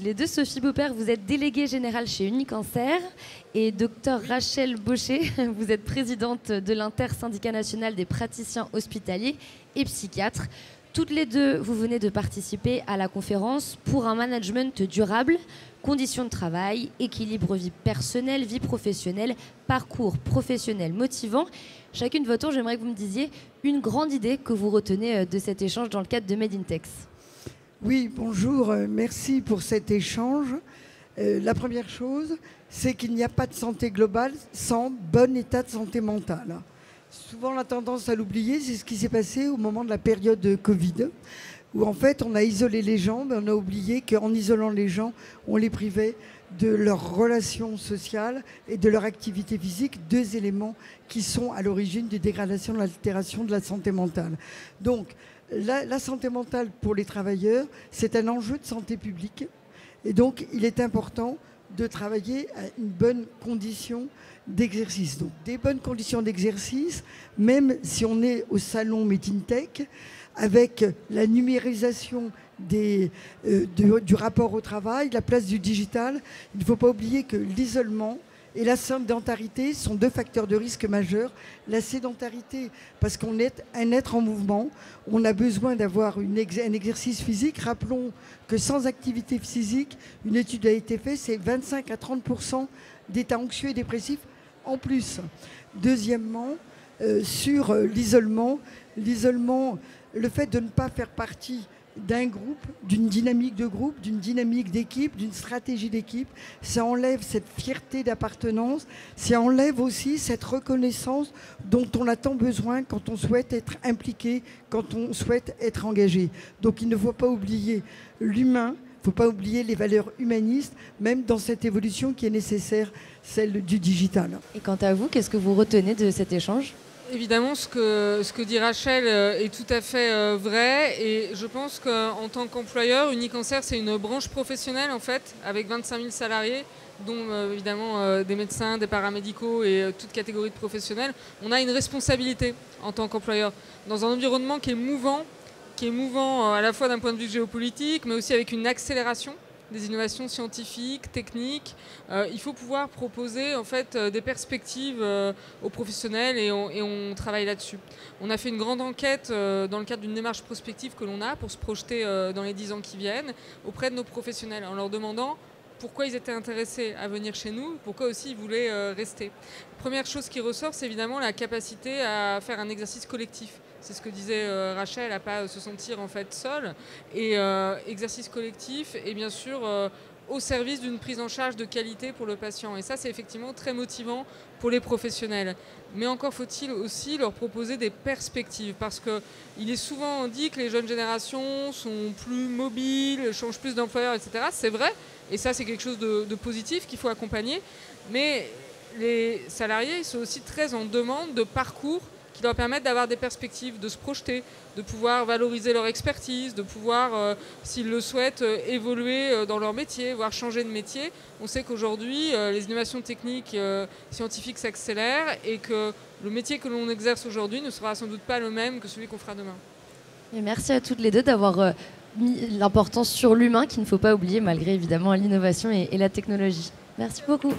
les deux. Sophie Beaupère, vous êtes déléguée générale chez Unicancer et docteur Rachel Baucher, vous êtes présidente de l'inter-syndicat national des praticiens hospitaliers et psychiatres. Toutes les deux, vous venez de participer à la conférence pour un management durable, conditions de travail, équilibre vie personnelle, vie professionnelle, parcours professionnel motivant. Chacune de votre tour, j'aimerais que vous me disiez une grande idée que vous retenez de cet échange dans le cadre de Made in Tex. Oui, bonjour, merci pour cet échange. La première chose, c'est qu'il n'y a pas de santé globale sans bon état de santé mentale. Souvent, on a tendance à l'oublier, c'est ce qui s'est passé au moment de la période de Covid, où en fait, on a isolé les gens, mais on a oublié qu'en isolant les gens, on les privait de leurs relations sociales et de leur activité physique, deux éléments qui sont à l'origine des dégradations, de l'altération de la santé mentale. Donc, la santé mentale pour les travailleurs, c'est un enjeu de santé publique. Et donc, il est important de travailler à une bonne condition d'exercice. Donc, des bonnes conditions d'exercice, même si on est au salon Made in Tech, avec la numérisation du rapport au travail, la place du digital. Il ne faut pas oublier que l'isolement et la sédentarité sont deux facteurs de risque majeurs. La sédentarité, parce qu'on est un être en mouvement, on a besoin d'avoir un exercice physique. Rappelons que sans activité physique, une étude a été faite, c'est 25 à 30% d'états anxieux et dépressifs en plus. Deuxièmement, sur l'isolement, le fait de ne pas faire partie d'un groupe, d'une dynamique de groupe, d'une dynamique d'équipe, d'une stratégie d'équipe, ça enlève cette fierté d'appartenance, ça enlève aussi cette reconnaissance dont on a tant besoin quand on souhaite être impliqué, quand on souhaite être engagé. Donc il ne faut pas oublier l'humain, il ne faut pas oublier les valeurs humanistes, même dans cette évolution qui est nécessaire, celle du digital. Et quant à vous, qu'est-ce que vous retenez de cet échange ? Évidemment, ce que dit Rachel est tout à fait vrai, et je pense qu'en tant qu'employeur, Unicancer, c'est une branche professionnelle en fait, avec 25 000 salariés, dont évidemment des médecins, des paramédicaux et toute catégorie de professionnels. On a une responsabilité en tant qu'employeur dans un environnement qui est mouvant à la fois d'un point de vue géopolitique, mais aussi avec une accélération des innovations scientifiques, techniques. Il faut pouvoir proposer en fait des perspectives aux professionnels et on travaille là-dessus. On a fait une grande enquête dans le cadre d'une démarche prospective que l'on a pour se projeter dans les 10 ans qui viennent auprès de nos professionnels en leur demandant pourquoi ils étaient intéressés à venir chez nous, pourquoi aussi ils voulaient rester. Première chose qui ressort, c'est évidemment la capacité à faire un exercice collectif. C'est ce que disait Rachel, à ne pas se sentir en fait seule. Et exercice collectif et bien sûr au service d'une prise en charge de qualité pour le patient. Et ça, c'est effectivement très motivant pour les professionnels. Mais encore faut-il aussi leur proposer des perspectives, parce qu'il est souvent dit que les jeunes générations sont plus mobiles, changent plus d'employeurs, etc. C'est vrai, et ça, c'est quelque chose de positif qu'il faut accompagner. Mais les salariés, ils sont aussi très en demande de parcours qui leur permettent d'avoir des perspectives, de se projeter, de pouvoir valoriser leur expertise, de pouvoir, s'ils le souhaitent, évoluer dans leur métier, voire changer de métier. On sait qu'aujourd'hui, les innovations techniques, scientifiques s'accélèrent et que le métier que l'on exerce aujourd'hui ne sera sans doute pas le même que celui qu'on fera demain. Et merci à toutes les deux d'avoir mis l'importance sur l'humain qu'il ne faut pas oublier malgré évidemment l'innovation et la technologie. Merci beaucoup.